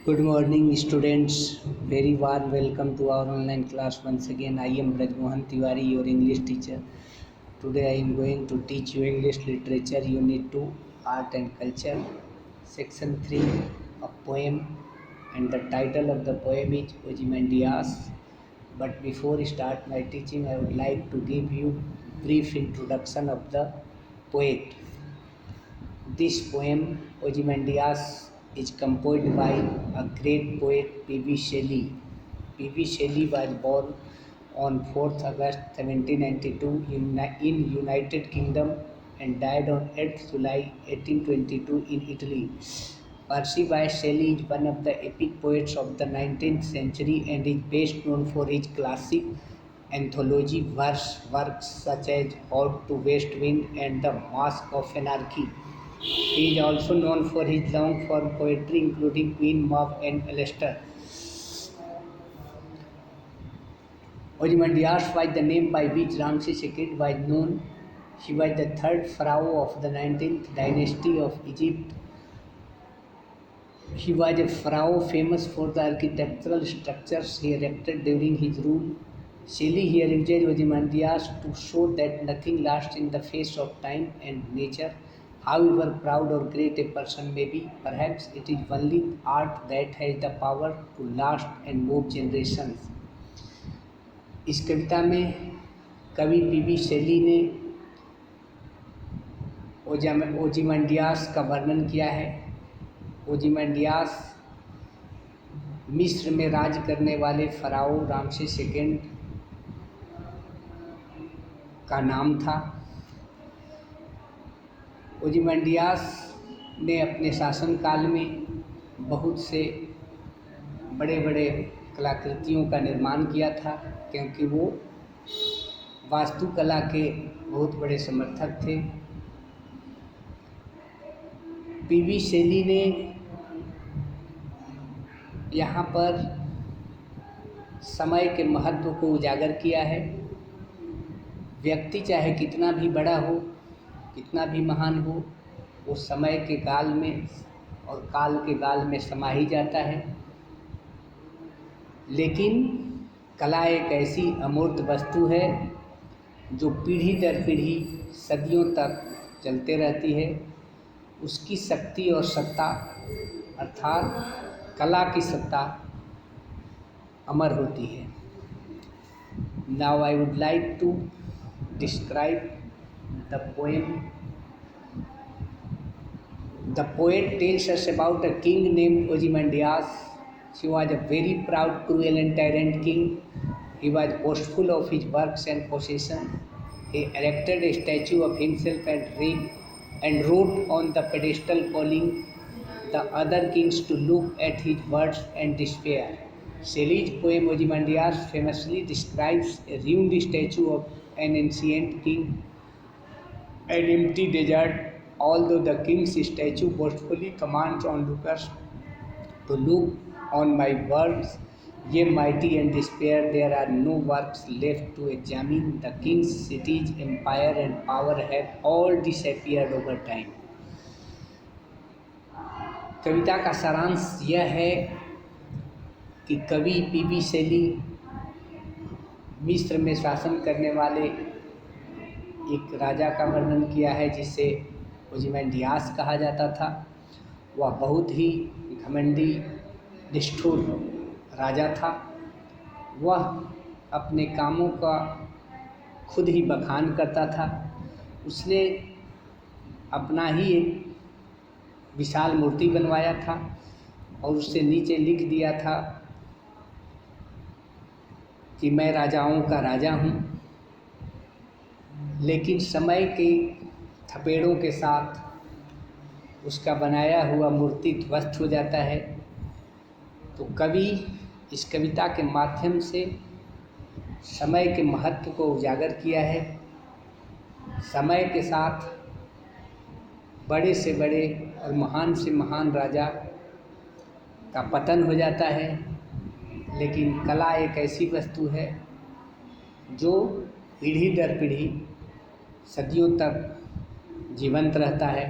Good morning, students. Very warm welcome to our online class once again. I am Braj Mohan Tiwari, your English teacher. Today I am going to teach you English Literature Unit 2, Art and Culture, Section 3, a poem, and the title of the poem is Ozymandias. But before I start my teaching, I would like to give you brief introduction of the poet. This poem, Ozymandias, is composed by a great poet P.B. Shelley. P.B. Shelley was born on 4th August 1792 in United Kingdom and died on 8th July 1822 in Italy. Percy Bysshe Shelley is one of the epic poets of the 19th century and is best known for his classic anthology verse works such as Ode to West Wind and The Mask of Anarchy. He is also known for his long-form poetry including Queen Mab and Alastair. Ozymandias was the name by which Ramses II was known. He was the third pharaoh of the 19th dynasty of Egypt. He was a pharaoh famous for the architectural structures he erected during his rule. Shelley here uses Ozymandias to show that nothing lasts in the face of time and nature. However proud or great a person may be, perhaps it is only art that has the power to last and move generations. इस कविता में कवि PB. शेली ने ओzymandias का वर्णन किया है। ओzymandias मिस्र में राज करने वाले फराओ रामसेस II का नाम था। ओzymandias ने अपने शासनकाल में बहुत से बड़े बड़े कलाकृतियों का निर्माण किया था, क्योंकि वो वास्तुकला के बहुत बड़े समर्थक थे। पी.बी. शेली ने यहाँ पर समय के महत्व को उजागर किया है। व्यक्ति चाहे कितना भी बड़ा हो, कितना भी महान हो, वो समय के गाल में और काल के गाल में समा ही जाता है। लेकिन कला एक ऐसी अमूर्त वस्तु है जो पीढ़ी दर पीढ़ी सदियों तक चलते रहती है। उसकी शक्ति और सत्ता अर्थात कला की सत्ता अमर होती है। Now I would like to describe the poem. The poet tells us about a king named Ozymandias. He was a very proud, cruel and tyrant king. He was boastful of his works and possessions. He erected a statue of himself and wrote on the pedestal calling the other kings to look at his words and despair. Shelley's poem Ozymandias famously describes a ruined statue of an ancient king, an empty desert, although the king's statue boastfully commands onlookers to look on my works, ye mighty and despair, there are no works left to examine. The king's cities, empire and power have all disappeared over time. कविता का सारांश यह है कि कवि PB. शेली मिस्र में शासन करने वाले एक राजा का वर्णन किया है जिसे ओzymandias कहा जाता था। वह बहुत ही घमंडी, निष्ठुर राजा था। वह अपने कामों का खुद ही बखान करता था। उसने अपना ही एक विशाल मूर्ति बनवाया था और उससे नीचे लिख दिया था कि मैं राजाओं का राजा हूँ। लेकिन समय के थपेड़ों के साथ उसका बनाया हुआ मूर्ति ध्वस्त हो जाता है। तो कवि इस कविता के माध्यम से समय के महत्व को उजागर किया है। समय के साथ बड़े से बड़े और महान से महान राजा का पतन हो जाता है, लेकिन कला एक ऐसी वस्तु है जो पीढ़ी दर पीढ़ी सदियों तक जीवंत रहता है।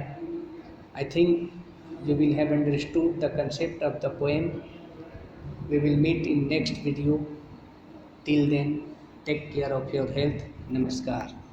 I think you will have understood the concept of the poem. We will meet in next video. Till then, take care of your health. Namaskar.